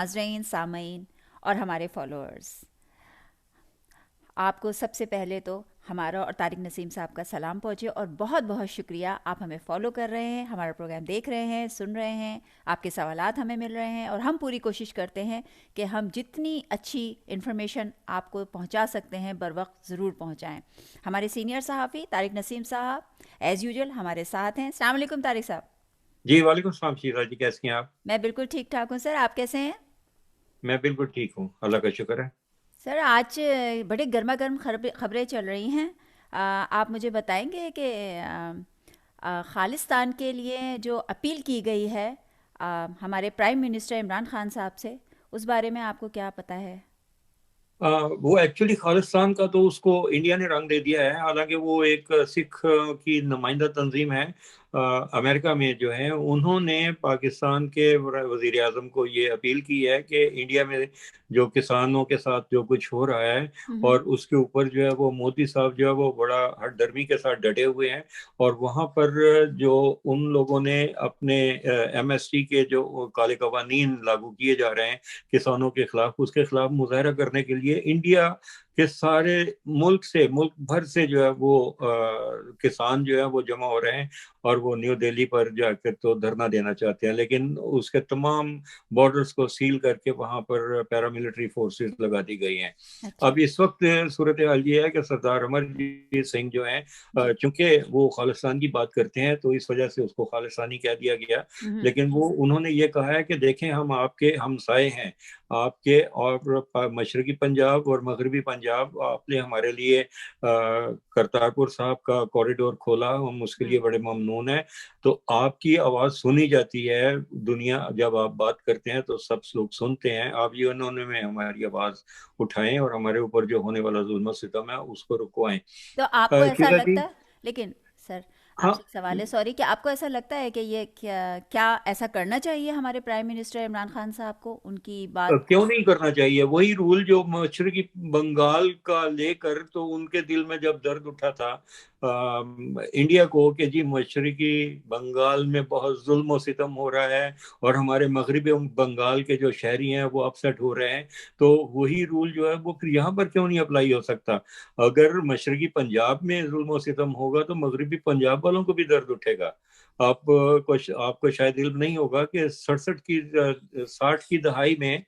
ناظرین، سامعین اور ہمارے فالوورز، آپ کو سب سے پہلے تو ہمارا اور طارق نسیم صاحب کا سلام پہنچے اور بہت بہت شکریہ، آپ ہمیں فالو کر رہے ہیں، ہمارا پروگرام دیکھ رہے ہیں، سن رہے ہیں، آپ کے سوالات ہمیں مل رہے ہیں، اور ہم پوری کوشش کرتے ہیں کہ ہم جتنی اچھی انفارمیشن آپ کو پہنچا سکتے ہیں بر وقت ضرور پہنچائیں۔ ہمارے سینئر صحافی طارق نسیم صاحب ایز یوزول ہمارے ساتھ ہیں۔ السلام علیکم طارق صاحب۔ جی وعلیکم السلام شیزا جی، کیسی ہیں آپ؟ میں بالکل ٹھیک ٹھاک ہوں سر، آپ کیسے ہیں؟ میں بالکل ٹھیک ہوں، اللہ کا شکر ہے۔ سر آج بڑے گرما گرم خبریں چل رہی ہیں، آپ مجھے بتائیں گے کہ خالصتان کے لیے جو اپیل کی گئی ہے ہمارے پرائم منسٹر عمران خان صاحب سے، اس بارے میں آپ کو کیا پتہ ہے؟ وہ ایکچولی خالصتان کا تو اس کو انڈیا نے رنگ دے دیا ہے، حالانکہ وہ ایک سکھ کی نمائندہ تنظیم ہے امریکہ میں جو ہے، انہوں نے پاکستان کے وزیر اعظم کو یہ اپیل کی ہے کہ انڈیا میں جو کسانوں کے ساتھ جو کچھ ہو رہا ہے اور اس کے اوپر جو ہے وہ مودی صاحب جو ہے وہ بڑا ہٹ درمی کے ساتھ ڈٹے ہوئے ہیں، اور وہاں پر جو ان لوگوں نے اپنے ایم ایس ٹی کے جو کالے قوانین لاگو کیے جا رہے ہیں کسانوں کے خلاف، اس کے خلاف مظاہرہ کرنے کے لیے انڈیا کے سارے ملک بھر سے جو ہے وہ کسان جو ہے وہ جمع ہو رہے ہیں، اور وہ نیو دہلی پر جا کر تو دھرنا دینا چاہتے ہیں، لیکن اس کے تمام بارڈرز کو سیل کر کے وہاں پر پیراملٹری فورسز لگا دی گئی ہیں۔ اچھا اب اس وقت صورتحال یہ ہے کہ سردار امرجیت سنگھ جو ہیں، جی۔ چونکہ وہ خالصتان کی بات کرتے ہیں تو اس وجہ سے اس کو خالصتانی کہہ دیا گیا، لیکن انہوں نے یہ کہا ہے کہ دیکھیں ہم آپ کے ہمسائے ہیں، آپ کے اور مشرقی پنجاب اور مغربی پنجاب، آپ نے ہمارے لیے کرتارپور صاحب کا کوریڈور کھولا، ہم اس کے لیے بڑے ممنون ہیں، تو آپ کی آواز سنی جاتی ہے، دنیا جب آپ بات کرتے ہیں تو سب لوگ سنتے ہیں، آپ یونانوں میں ہماری آواز اٹھائیں اور ہمارے اوپر جو ہونے والا ظلم و ستم ہے اس کو رکوائیں۔ تو آپ کو ایسا شیزا جی، لگتا ہے، لیکن سر آپ ہاں، سے ایک سوال ہے، سوری، کہ آپ کو ایسا لگتا ہے کہ یہ کیا ایسا کرنا چاہیے ہمارے پرائم منسٹر عمران خان صاحب کو، ان کی بات کیوں نہیں کرنا چاہیے؟ وہی رول جو مشرقی بنگال کا لے کر تو ان کے دل میں جب درد اٹھا تھا انڈیا کو کہ جی مشرقی بنگال میں بہت ظلم و ستم ہو رہا ہے اور ہمارے مغربی بنگال کے جو شہری ہیں وہ اپسٹ ہو رہے ہیں، تو وہی رول جو ہے وہ یہاں پر کیوں نہیں اپلائی ہو سکتا؟ اگر مشرقی پنجاب میں ظلم و ستم ہوگا تو مغربی پنجاب والوں کو بھی درد اٹھے گا۔ آپ کو شاید علم نہیں ہوگا کہ 60 کی دہائی میں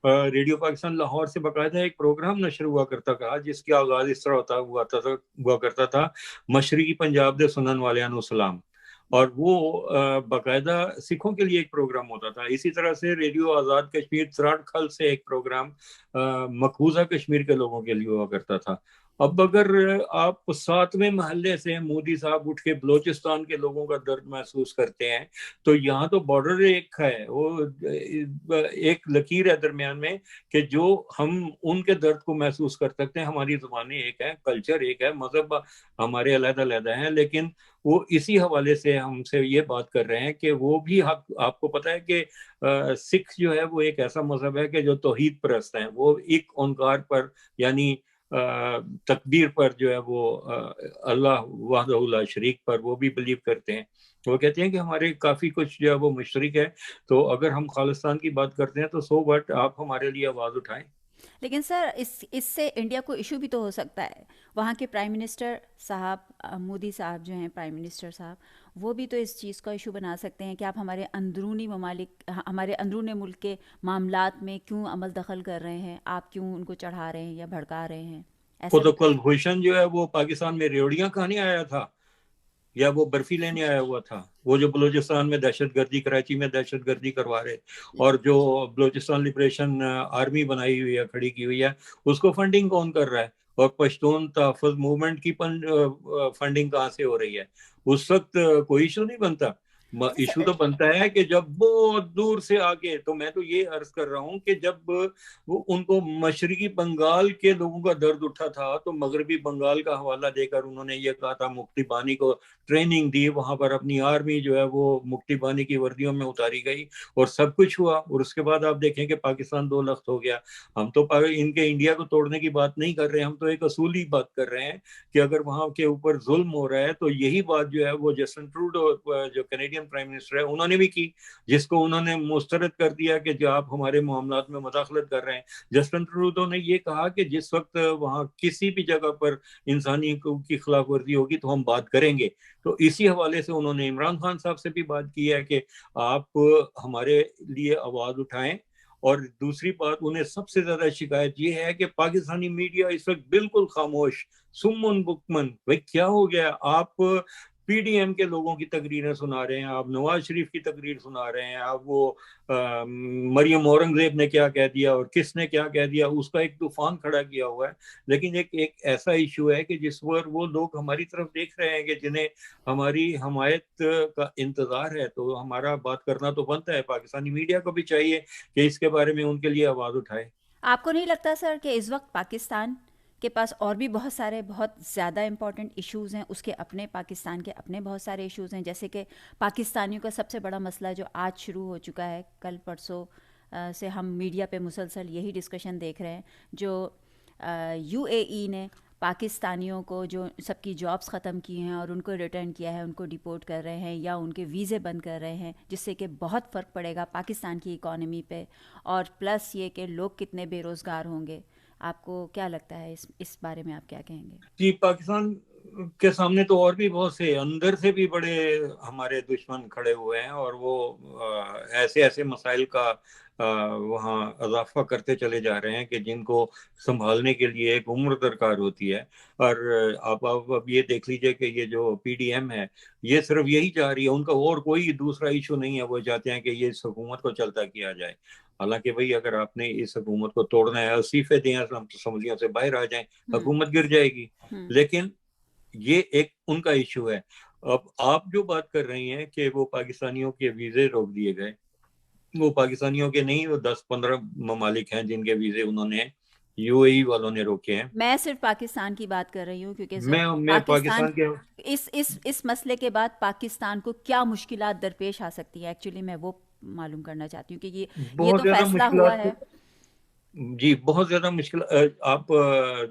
ریڈیو پاکستان لاہور سے باقاعدہ ایک پروگرام نشر ہوا کرتا تھا جس کی آغاز اس طرح ہوا کرتا تھا، مشرقی پنجاب دے سنن والیاں نو سلام، اور وہ باقاعدہ سکھوں کے لیے ایک پروگرام ہوتا تھا۔ اسی طرح سے ریڈیو آزاد کشمیر تراڑ کھل سے ایک پروگرام مقبوضہ کشمیر کے لوگوں کے لیے ہوا کرتا تھا۔ اب اگر آپ 7ویں محلے سے مودی صاحب اٹھ کے بلوچستان کے لوگوں کا درد محسوس کرتے ہیں، تو یہاں تو بارڈر ایک ہے، وہ ایک لکیر ہے درمیان میں کہ جو ہم ان کے درد کو محسوس کر سکتے ہیں۔ ہماری زبانیں ایک ہیں، کلچر ایک ہے، مذہب ہمارے علیحدہ علیحدہ ہیں، لیکن وہ اسی حوالے سے ہم سے یہ بات کر رہے ہیں کہ وہ بھی حق، آپ کو پتہ ہے کہ سکھ جو ہے وہ ایک ایسا مذہب ہے کہ جو توحید پرست ہیں، وہ ایک اومکار پر یعنی تکبیر پر جو ہے وہ اللہ وحدہ لا شریک پر وہ بھی بلیو کرتے ہیں۔ وہ کہتے ہیں کہ ہمارے کافی کچھ جو ہے وہ مشترک ہے، تو اگر ہم خالصتان کی بات کرتے ہیں تو سو بٹ آپ ہمارے لیے آواز اٹھائیں۔ لیکن سر اس سے انڈیا کو ایشو بھی تو ہو سکتا ہے، وہاں کے پرائم منسٹر صاحب مودی صاحب جو ہیں پرائم منسٹر صاحب، وہ بھی تو اس چیز کا ایشو بنا سکتے ہیں کہ آپ ہمارے اندرونی ممالک، ہمارے اندرون ملک کے معاملات میں کیوں عمل دخل کر رہے ہیں، آپ کیوں ان کو چڑھا رہے ہیں یا بھڑکا رہے ہیں، وہ ایسا تو بھی تو۔ کلبھوشن جو ہے وہ پاکستان میں ریوڑیاں کہانے آیا تھا یا وہ برفی لینے آیا ہوا تھا؟ وہ جو بلوچستان میں دہشت گردی، کراچی میں دہشت گردی کروا رہے، اور جو بلوچستان لبریشن آرمی بنائی ہوئی ہے، کھڑی کی ہوئی ہے، اس کو فنڈنگ کون کر رہا ہے؟ اور پشتون تحفظ موومنٹ کی فنڈنگ کہاں سے ہو رہی ہے؟ اس وقت کوئی ایشو نہیں بنتا۔ ایشو تو بنتا ہے کہ جب بہت دور سے آگے، تو میں تو یہ عرض کر رہا ہوں کہ جب وہ ان کو مشرقی بنگال کے لوگوں کا درد اٹھا تھا تو مغربی بنگال کا حوالہ دے کر انہوں نے یہ کہا تھا، مکتی بانی کو ٹریننگ دی، وہاں پر اپنی آرمی جو ہے وہ مکتی بانی کی وردیوں میں اتاری گئی اور سب کچھ ہوا، اور اس کے بعد آپ دیکھیں کہ پاکستان دو لخت ہو گیا۔ ہم تو ان کے انڈیا کو توڑنے کی بات نہیں کر رہے، ہم تو ایک اصولی بات کر رہے ہیں کہ اگر وہاں کے اوپر ظلم ہو رہا ہے تو یہی بات جو ہے وہ جسٹن ٹروڈو جو کینیڈین انڈین پرائم منسٹر ہے انہوں نے بھی کی، جس کو انہوں نے مسترد کر دیا کہ جو آپ ہمارے معاملات میں مداخلت کر رہے ہیں. جسٹن ٹروڈو نے یہ کہا کہ جس وقت وہاں کسی بھی جگہ پر انسانی حقوق کی خلاف ورزی ہوگی تو ہم بات کریں گے. تو اسی حوالے سے انہوں نے عمران خان صاحب سے بھی بات کی ہے کہ آپ ہمارے لیے آواز اٹھائیں. اور دوسری بات انہیں سب سے زیادہ شکایت یہ ہے کہ پاکستانی میڈیا اس وقت بالکل خاموش، سمن بکمن. بھائی کیا ہو گیا؟ آپ پی ڈی ایم کے لوگوں کی تقریریں سنا رہے ہیں، آپ نواز شریف کی تقریر سنا رہے ہیں، آپ وہ مریم اورنگزیب نے کیا کہہ دیا اور کس نے کیا کہہ دیا اس کا ایک طوفان کھڑا کیا ہوا ہے. لیکن ایک ایسا ایشو ہے کہ جس پر وہ لوگ ہماری طرف دیکھ رہے ہیں کہ جنہیں ہماری حمایت کا انتظار ہے، تو ہمارا بات کرنا تو بنتا ہے. پاکستانی میڈیا کو بھی چاہیے کہ اس کے بارے میں ان کے لیے آواز اٹھائے. آپ کو نہیں لگتا سر کہ اس وقت پاکستان کے پاس اور بھی بہت سارے بہت زیادہ امپورٹنٹ ایشوز ہیں، اس کے اپنے پاکستان کے اپنے بہت سارے ایشوز ہیں، جیسے کہ پاکستانیوں کا سب سے بڑا مسئلہ جو آج شروع ہو چکا ہے، کل پرسوں سے ہم میڈیا پہ مسلسل یہی ڈسکشن دیکھ رہے ہیں، جو یو اے ای نے پاکستانیوں کو جو سب کی جابس ختم کی ہیں اور ان کو ریٹرن کیا ہے، ان کو ڈیپورٹ کر رہے ہیں یا ان کے ویزے بند کر رہے ہیں، جس سے کہ بہت فرق پڑے گا پاکستان کی اکانومی پہ، اور پلس یہ کہ لوگ کتنے بے روزگار ہوں گے. آپ کو کیا لگتا ہے اس بارے میں آپ کیا کہیں گے؟ جی، پاکستان کے سامنے تو اور بھی بہت سے اندر سے بھی بڑے ہمارے دشمن کھڑے ہوئے ہیں، اور وہ ایسے ایسے مسائل کا وہاں اضافہ کرتے چلے جا رہے ہیں کہ جن کو سنبھالنے کے لیے ایک عمر درکار ہوتی ہے. اور آپ اب یہ دیکھ لیجئے کہ یہ جو پی ڈی ایم ہے یہ صرف یہی چاہ رہی ہے، ان کا اور کوئی دوسرا ایشو نہیں ہے. وہ چاہتے ہیں کہ یہ اس حکومت کو چلتا کیا جائے. حالانکہ بھئی اگر آپ نے اس حکومت کو توڑنا ہے، استعفے دیں، ہم سمجھیوں سے باہر آ جائیں، حکومت گر جائے گی. لیکن یہ ایک ان کا ایشو ہے. اب آپ جو بات کر رہی ہیں کہ وہ پاکستانیوں کے ویزے روک دیے گئے، وہ پاکستانیوں کے نہیں، وہ 10-15 ممالک ہیں جن کے ویزے انہوں نے یو اے ای والوں نے روکے ہیں. میں صرف پاکستان کی بات کر رہی ہوں، کیونکہ میں پاکستان کے اس مسئلے کے بعد پاکستان کو کیا مشکلات درپیش آ سکتی ہیں، ایکچولی میں وہ معلوم کرنا چاہتی ہوں کہ یہ بہت تو زیادہ فیصلہ ہوا مشکلات. ہے. جی، بہت زیادہ مشکل. آپ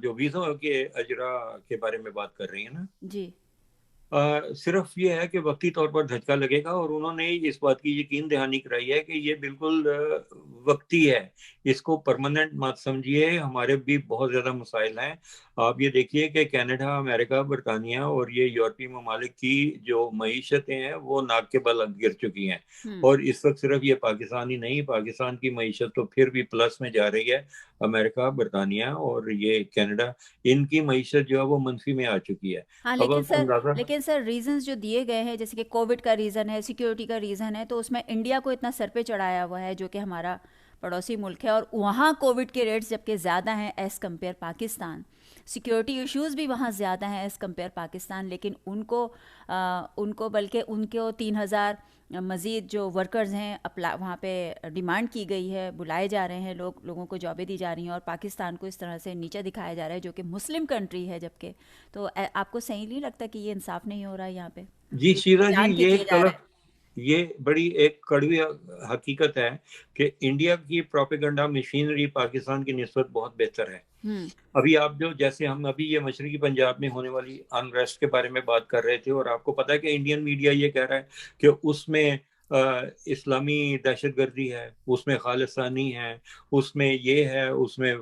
جو ویزا کے اجرا کے بارے میں بات کر رہی ہیں نا، جی صرف یہ ہے کہ وقتی طور پر دھچکا لگے گا، اور انہوں نے اس بات کی یقین دہانی کرائی ہے کہ یہ بالکل وقتی ہے، اس کو پرماننٹ مت سمجھیے. ہمارے بھی بہت زیادہ مسائل ہیں. آپ یہ دیکھیے کہ کینیڈا، امریکہ، برطانیہ اور یہ یورپی ممالک کی جو معیشتیں ہیں وہ ناک کے بل گر چکی ہیں. اور اس وقت صرف یہ پاکستان ہی نہیں، پاکستان کی معیشت تو پھر بھی پلس میں جا رہی ہے. امریکہ، برطانیہ اور یہ کینیڈا، ان کی معیشت جو ہے وہ منفی میں آ چکی ہے. ہاں، اب آپ اندازہ لیکن سر ریزنز جو دیے گئے ہیں، جیسے کہ کووڈ کا ریزن ہے، سیکیورٹی کا ریزن ہے، تو اس میں انڈیا کو اتنا سر پہ چڑھایا ہوا ہے جو کہ ہمارا پڑوسی ملک ہے، اور وہاں کووڈ کے ریٹس جبکہ زیادہ ہیں as compare Pakistan, security issues بھی وہاں زیادہ ہیں ایز کمپیئر پاکستان، لیکن ان کو بلکہ ان کو 3,000 مزید جو ورکرز ہیں وہاں پہ ڈیمانڈ کی گئی ہے، بلائے جا رہے ہیں، لوگوں کو جابیں دی جا رہی ہیں، اور پاکستان کو اس طرح سے نیچے دکھایا جا رہا ہے جو کہ مسلم کنٹری ہے. جبکہ تو آپ کو صحیح نہیں لگتا کہ یہ انصاف نہیں ہو رہا ہے یہاں پہ؟ جی شیرا جی، جان کے یہ کیے جا رہا ہے. یہ بڑی ایک کڑوی حقیقت ہے کہ انڈیا کی پروپیگنڈا مشینری پاکستان کی نسبت بہت بہتر ہے. ابھی آپ جیسے ہم ابھی یہ مشرقی پنجاب میں ہونے والی انریسٹ کے بارے میں بات کر رہے تھے، اور آپ کو پتا ہے کہ انڈین میڈیا یہ کہہ رہا ہے کہ اس میں اسلامی دہشت گردی ہے، اس میں خالصانی ہے، اس میں یہ ہے، اس میں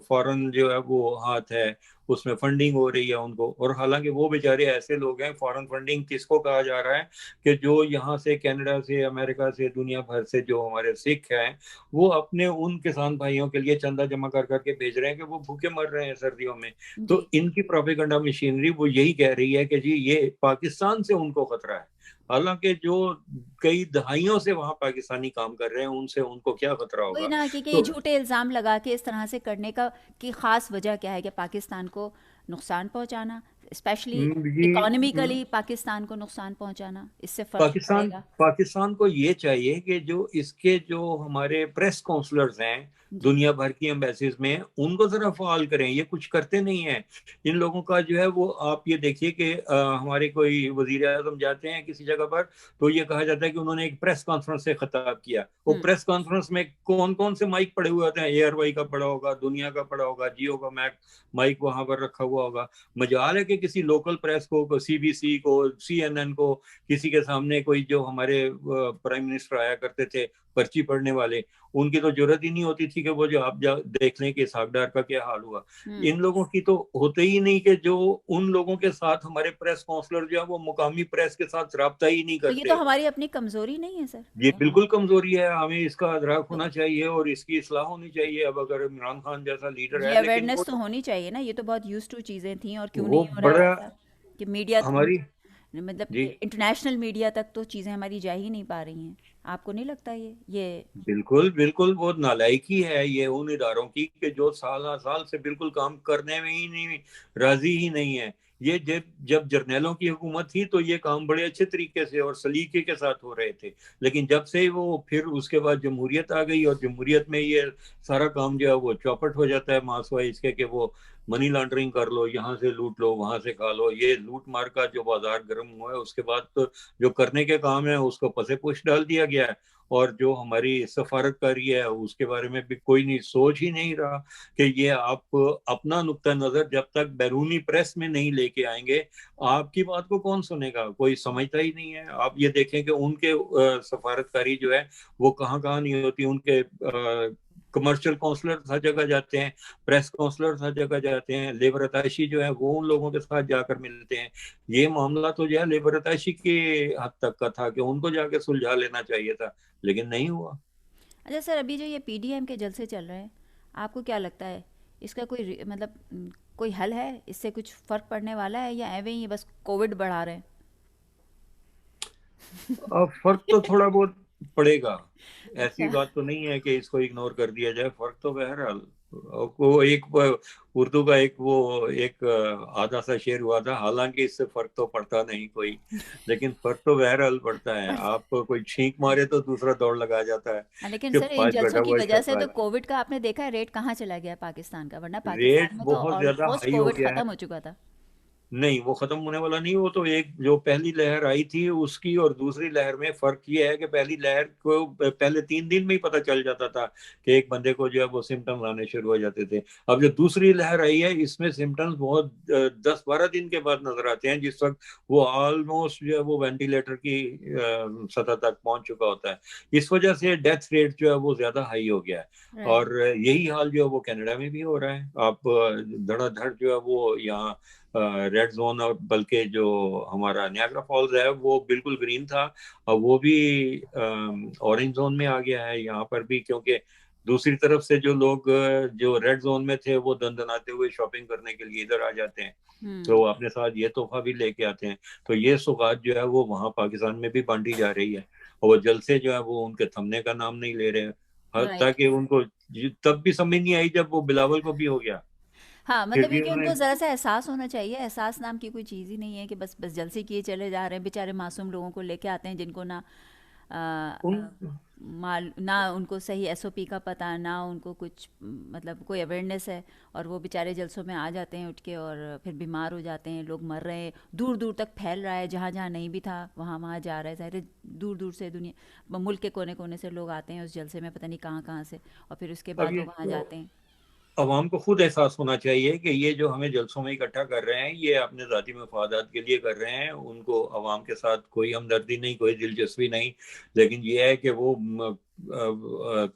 فورن جو ہے وہ ہاتھ ہے، اس میں فنڈنگ ہو رہی ہے ان کو. اور حالانکہ وہ بیچارے ایسے لوگ ہیں، فورن فنڈنگ کس کو کہا جا رہا ہے کہ جو یہاں سے کینیڈا سے، امریکہ سے، دنیا بھر سے جو ہمارے سکھ ہیں وہ اپنے ان کسان بھائیوں کے لیے چندہ جمع کر کر کے بھیج رہے ہیں کہ وہ بھوکے مر رہے ہیں سردیوں میں. تو ان کی پروپیگنڈا مشینری وہ یہی کہہ رہی ہے کہ جی یہ پاکستان سے ان کو خطرہ ہے، حالانکہ جو کئی دہائیوں سے وہاں پاکستانی کام کر رہے ہیں ان سے ان کو کیا خطرہ وہی ہوگا. نا کہ یہ تو جھوٹے الزام لگا کے اس طرح سے کرنے کی خاص وجہ کیا ہے کہ پاکستان کو نقصان پہنچانا، اسپیشلی جی، اکانومیکلی پاکستان کو نقصان پہنچانا، اس سے فرق پڑے گا. پاکستان کو یہ چاہیے کہ جو اس کے جو ہمارے پریس کونسلرز ہیں دنیا بھر کی ایمبیسیز میں، ان کو ذرا فعال کریں. یہ کچھ کرتے نہیں ہیں ان لوگوں کا جو ہے وہ. آپ یہ دیکھیے کہ ہمارے کوئی وزیر اعظم جاتے ہیں کسی جگہ پر تو یہ کہا جاتا ہے کہ انہوں نے ایک پریس کانفرنس سے خطاب کیا. وہ پریس کانفرنس میں کون کون سے مائک پڑے ہوئے ہوتے ہیں؟ ایئر وائی کا پڑا ہوگا، دنیا کا پڑا ہوگا، جیو کا مائک وہاں پر رکھا ہوا ہوگا. مجال ہے کہ کہ کسی لوکل پریس کو, CBC کو, CNN کو, کسی کے سامنے کوئی جو ہمارے پرائم منسٹر آیا کرتے تھے پرچی پڑھنے والے, ان کی تو ضرورت ہی نہیں ہوتی تھی کہ وہ جو آپ دیکھ لیں کہ اسحاق ڈار کا کیا حال ہوا. ان لوگوں کی تو ہوتے ہی نہیں کہ جو ان لوگوں کے ساتھ ہمارے پریس کونسلر جو ہے وہ مقامی پریس کے ساتھ رابطہ ہی نہیں تو یہ کرتے. تو ہماری اپنی کمزوری نہیں ہے سر؟ یہ بالکل کمزوری ہے, ہمیں اس کا ادراک تو ہونا چاہیے اور اس کی اصلاح ہونی چاہیے. اب اگر عمران خان جیسا لیڈر ہے, یہ لیکن اویئرنیس تو ہونی چاہیے نا, یہ تو بہت یوز ٹو چیزیں تھیں, اور کیوں وہ نہیں ہو رہا ہے بڑا ایسا کہ میڈیا ہماری مطلب جی انٹرنیشنل میڈیا تک تو چیزیں ہماری جا ہی نہیں پا رہی ہیں. آپ کو نہیں لگتا یہ بالکل بالکل وہ نالائکی ہے یہ ان اداروں کی کہ جو سال سال سے بالکل کام کرنے میں ہی نہیں راضی ہی نہیں ہے. یہ جب جرنیلوں کی حکومت تھی تو یہ کام بڑے اچھے طریقے سے اور سلیقے کے ساتھ ہو رہے تھے, لیکن جب سے وہ پھر اس کے بعد جمہوریت آ گئی اور جمہوریت میں یہ سارا کام جو ہے وہ چوپٹ ہو جاتا ہے ماسوائے اس کے کہ وہ منی لانڈرنگ کر لو, یہاں سے لوٹ لو, وہاں سے کھا لو. یہ لوٹ مار کا جو بازار گرم ہوا ہے اس کے بعد تو جو کرنے کے کام ہے اس کو پسے پوش ڈال دیا گیا ہے, اور جو ہماری سفارت کاری ہے اس کے بارے میں بھی کوئی نہیں سوچ ہی نہیں رہا کہ یہ آپ اپنا نقطہ نظر جب تک بیرونی پریس میں نہیں لے کے آئیں گے آپ کی بات کو کون سنے گا, کوئی سمجھتا ہی نہیں ہے. آپ یہ دیکھیں کہ ان کے سفارت کاری جو ہے وہ کہاں کہاں نہیں ہوتی, ان کے کمرشل کونسلر ہر جگہ جاتے ہیں, پریس کونسلر ہر جگہ جاتے ہیں, لیبر اتاشی جو ہے وہ ان لوگوں کے ساتھ جا کر ملتے ہیں. یہ معاملہ تو جو ہے لیبر اتاشی کی حد تک کا تھا کہ ان کو جا کے سلجھا لینا چاہیے تھا, لیکن نہیں ہوا. اچھا سر, ابھی جو یہ PDM کے جلسے چل رہے ہیں, آپ کو کیا لگتا ہے اس کا کوئی مطلب کوئی حل ہے, اس سے کچھ فرق پڑنے والا ہے, یا ایویں ہی بس کووڈ بڑھا رہے ہیں؟ اب فرق تو تھوڑا بہت پڑے گا, ایسی اچھا. بات تو نہیں ہے کہ اس کو اگنور کر دیا جائے. فرق تو بہرحال وہ ایک اردو کا ایک آدھا سا شعر ہوا تھا, حالانکہ اس سے فرق تو پڑتا نہیں کوئی, لیکن فرق تو بہرحال پڑتا ہے. آپ کوئی چھینک مارے تو دوسرا دوڑ لگا جاتا ہے لیکن کہ سر ان پاس جلسوں بیٹھا کی ہوا وجہ سے تو شرط. کووڈ کا آپ نے دیکھا ہے ریٹ کہاں چلا گیا پاکستان کا, ورنہ ریٹ پاکستان میں تو بہت زیادہ آلموسٹ ہائی ہو کووڈ گیا ہے. ختم ہو چکا تھا. نہیں, وہ ختم ہونے والا نہیں. وہ تو ایک جو پہلی لہر آئی تھی اس کی اور دوسری لہر میں فرق یہ ہے کہ پہلی لہر کو پہلے 3 دن میں ہی پتہ چل جاتا تھا کہ ایک بندے کو جو ہے وہ سمٹمز آنے شروع ہو جاتے تھے. اب جو دوسری لہر آئی ہے اس میں سمٹمز بہت 10-12 دن کے بعد نظر آتے ہیں, جس وقت وہ آلموسٹ جو ہے وہ وینٹیلیٹر کی سطح تک پہنچ چکا ہوتا ہے. اس وجہ سے ڈیتھ ریٹ جو ہے وہ زیادہ ہائی ہو گیا ہے, رائٹ. اور یہی حال جو ہے وہ کینیڈا میں بھی ہو رہا ہے. آپ دھڑا دھڑ جو ہے وہ یہاں ریڈ زون, اور بلکہ جو ہمارا نیاگرا فالز ہے وہ بالکل گرین تھا, اور وہ بھی اورنج زون میں آ گیا ہے یہاں پر بھی, کیونکہ دوسری طرف سے جو لوگ جو ریڈ زون میں تھے وہ دندناتے ہوئے شاپنگ کرنے کے لیے ادھر آ جاتے ہیں, تو وہ اپنے ساتھ یہ تحفہ بھی لے کے آتے ہیں. تو یہ سوغات جو ہے وہ وہاں پاکستان میں بھی بانٹی جا رہی ہے, اور وہ جلسے جو ہے وہ ان کے تھمنے کا نام نہیں لے رہے, رائٹ. تاکہ ان کو تب بھی سمجھ نہیں آئی جب وہ بلاول کو بھی ہو گیا, ہاں پھر مطلب یہ بھی کہ ان انہوں کو نے ذرا سا احساس ہونا چاہیے. احساس نام کی کوئی چیز ہی نہیں ہے کہ بس جلسے کیے چلے جا رہے ہیں. بیچارے معصوم لوگوں کو لے کے آتے ہیں جن کو نہ نہ ان کو صحیح SOP کا پتہ, نہ ان کو کچھ مطلب کوئی اویئرنیس ہے, اور وہ بیچارے جلسوں میں آ جاتے ہیں اٹھ کے, اور پھر بیمار ہو جاتے ہیں, لوگ مر رہے ہیں, دور دور تک پھیل رہا ہے, جہاں جہاں نہیں بھی تھا وہاں وہاں جا رہا ہے. ظاہر ہے دور دور سے دنیا ملک کے کونے کونے سے لوگ آتے ہیں اس جلسے میں, پتہ نہیں کہاں کہاں سے, اور پھر اس کے اب بعد یہ وہ وہاں جاتے ہیں. عوام کو خود احساس ہونا چاہیے کہ یہ جو ہمیں جلسوں میں اکٹھا کر رہے ہیں یہ اپنے ذاتی مفادات کے لیے کر رہے ہیں. ان کو عوام کے ساتھ کوئی ہمدردی نہیں, کوئی دلچسپی نہیں, لیکن یہ ہے کہ وہ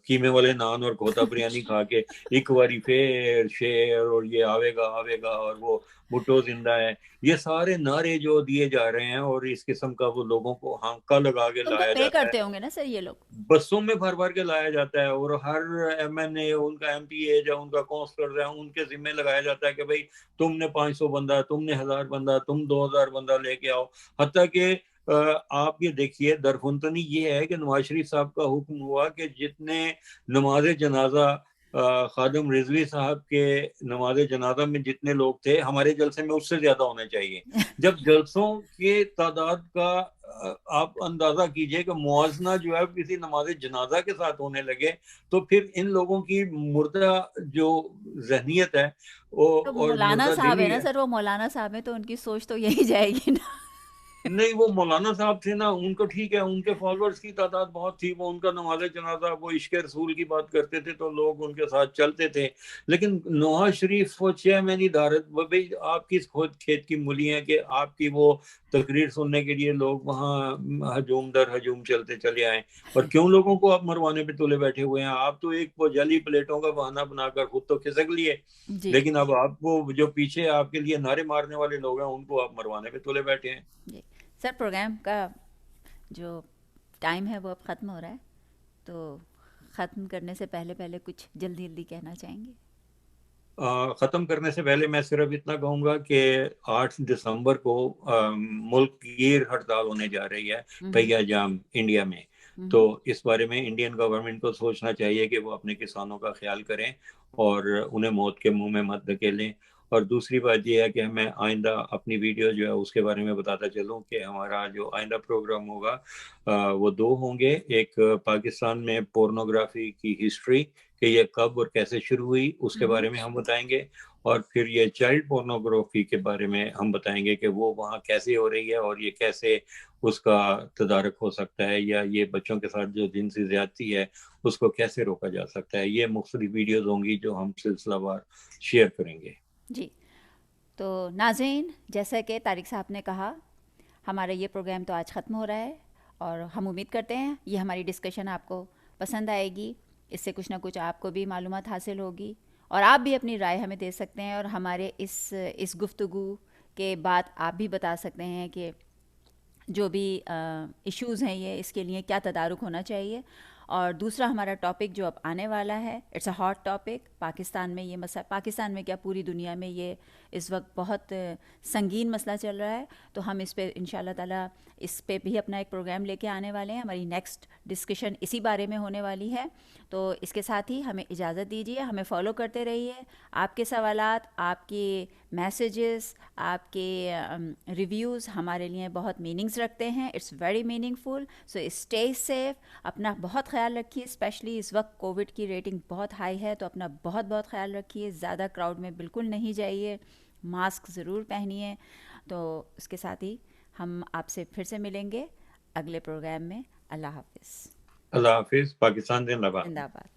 قیمے والے نان اور کھوتا بریانی کھا کے ایک باری پھر شیر اور یہ آوے گا اور وہ بھٹو زندہ ہے, یہ سارے نعرے جو دیے جا رہے ہیں, اور اس قسم کا وہ لوگوں کو ہانکا لگا کے تو ان کو لایا پے جاتا ہے, کرتے ہوں گے نا سر یہ لوگ؟ بسوں میں بھر بھر کے لایا جاتا ہے, اور ہر MNA ان کا MP یا ان کا کونسلر ہے ان کے ذمہ لگایا جاتا ہے کہ بھائی تم نے 500 بندہ, تم نے 1000 بندہ, تم 2000 بندہ لے کے آؤ. حتیٰ کہ آپ یہ دیکھیے درفنتنی یہ ہے کہ نواز شریف صاحب کا حکم ہوا کہ جتنے نماز جنازہ خادم رضوی صاحب کے نماز جنازہ میں جتنے لوگ تھے ہمارے جلسے میں اس سے زیادہ ہونے چاہیے. جب جلسوں کے تعداد کا آپ اندازہ کیجئے کہ موازنہ جو ہے کسی نماز جنازہ کے ساتھ ہونے لگے, تو پھر ان لوگوں کی مردہ جو ذہنیت ہے تو اور مولانا مردہ صاحب ہے دلی نا ہے. سر, وہ مولانا صاحب ہیں تو ان کی سوچ تو یہی جائے گی نا. نہیں وہ مولانا صاحب تھے نا، ان کو ٹھیک ہے، ان کے فالوورز کی تعداد بہت تھی، وہ ان کا نماز جنازہ، وہ عشق رسول کی بات کرتے تھے تو لوگ ان کے ساتھ چلتے تھے. لیکن نواز شریف وہ 6 مہینے ادارت، وہ بھائی آپ کی خود کھیت کی مولی ہیں کہ آپ کی وہ تقریر سننے کے لیے لوگ وہاں ہجوم در ہجوم چلتے چلے آئیں. اور کیوں لوگوں کو آپ مروانے پہ تلے بیٹھے ہوئے ہیں؟ آپ تو ایک وہ جعلی پلیٹوں کا بہانہ بنا کر خود تو کھسک لیے، جی لیکن اب آپ کو جو پیچھے آپ کے لیے نعرے مارنے والے لوگ ہیں ان کو آپ مروانے پہ تلے بیٹھے ہیں. جی سر، پروگرام کا جو ٹائم ہے وہ اب ختم ہو رہا ہے، تو ختم کرنے سے پہلے پہلے کچھ جلدی جلدی کہنا چاہیں گے؟ ختم کرنے سے پہلے میں صرف اتنا کہوں گا کہ 8 دسمبر کو ملک گیر ہڑتال ہونے جا رہی ہے ہوں پہیا جام انڈیا میں. تو ہوں اس بارے میں انڈین گورنمنٹ کو سوچنا چاہیے کہ وہ اپنے کسانوں کا خیال کریں اور انہیں موت کے منہ میں مت دھکیلیں. اور دوسری بات یہ ہے کہ میں آئندہ اپنی ویڈیو جو ہے اس کے بارے میں بتاتا چلوں کہ ہمارا جو آئندہ پروگرام ہوگا وہ 2 ہوں گے. ایک پاکستان میں پورنوگرافی کی ہسٹری کہ یہ کب اور کیسے شروع ہوئی اس کے ہوں بارے میں ہم بتائیں گے، اور پھر یہ چائلڈ پورنوگرافی کے بارے میں ہم بتائیں گے کہ وہ وہاں کیسے ہو رہی ہے اور یہ کیسے اس کا تدارک ہو سکتا ہے، یا یہ بچوں کے ساتھ جو جنسی زیادتی ہے اس کو کیسے روکا جا سکتا ہے. یہ مختلف ویڈیوز ہوں گی جو ہم سلسلہ وار شیئر کریں گے. جی، تو ناظرین، جیسا کہ طارق صاحب نے کہا، ہمارا یہ پروگرام تو آج ختم ہو رہا ہے، اور ہم امید کرتے ہیں یہ ہماری ڈسکشن آپ کو پسند آئے گی. اس سے کچھ نہ کچھ آپ کو بھی معلومات حاصل ہوگی، اور آپ بھی اپنی رائے ہمیں دے سکتے ہیں، اور ہمارے اس گفتگو کے بعد آپ بھی بتا سکتے ہیں کہ جو بھی ایشوز ہیں یہ اس کے لیے کیا تدارک ہونا چاہیے. اور دوسرا ہمارا ٹاپک جو اب آنے والا ہے، it's a hot topic. Pakistan میں یہ مسئلہ، پاکستان میں کیا پوری دنیا میں یہ اس وقت بہت سنگین مسئلہ چل رہا ہے. تو ہم اس پہ انشاءاللہ تعالیٰ اس پہ بھی اپنا ایک پروگرام لے کے آنے والے ہیں. ہماری نیکسٹ ڈسکشن اسی بارے میں ہونے والی ہے. تو اس کے ساتھ ہی ہمیں اجازت دیجیے، ہمیں فالو کرتے رہیے. آپ کے سوالات، آپ کے میسیجز، آپ کے ریویوز ہمارے لیے بہت میننگس رکھتے ہیں. It's very meaningful. So stay safe, اپنا بہت خیال رکھیے. اسپیشلی اس وقت کووڈ کی ریٹنگ بہت ہائی ہے، تو اپنا بہت بہت خیال رکھیے. زیادہ کراؤڈ میں بالکل نہیں جائیے، ماسک ضرور پہنیے. تو اس کے ساتھ ہی ہم آپ سے پھر سے ملیں گے اگلے پروگرام میں. اللہ حافظ. اللہ حافظ. پاکستان زندہ باد. زندہ باد.